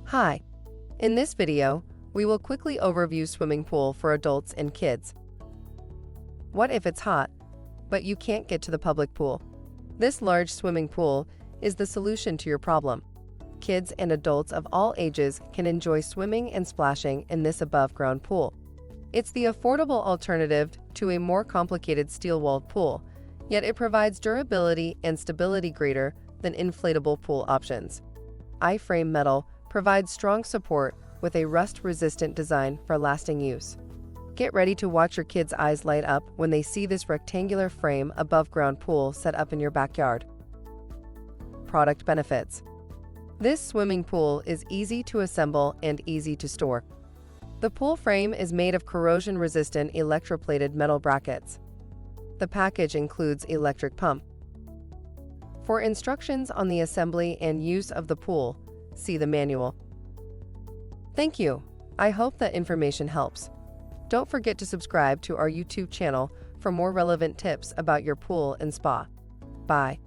Hi, in this video, we will quickly overview swimming pool for adults and kids. What if it's hot, but you can't get to the public pool? This large swimming pool is the solution to your problem. Kids and adults of all ages can enjoy swimming and splashing in this above-ground pool. It's the affordable alternative to a more complicated steel-walled pool, yet it provides durability and stability greater than inflatable pool options. I-frame metal provides strong support with a rust-resistant design for lasting use. Get ready to watch your kids' eyes light up when they see this rectangular frame above-ground pool set up in your backyard. Product benefits. This swimming pool is easy to assemble and easy to store. The pool frame is made of corrosion-resistant electroplated metal brackets. The package includes electric pump. For instructions on the assembly and use of the pool, see the manual. Thank you. I hope that information helps. Don't forget to subscribe to our YouTube channel for more relevant tips about your pool and spa. Bye.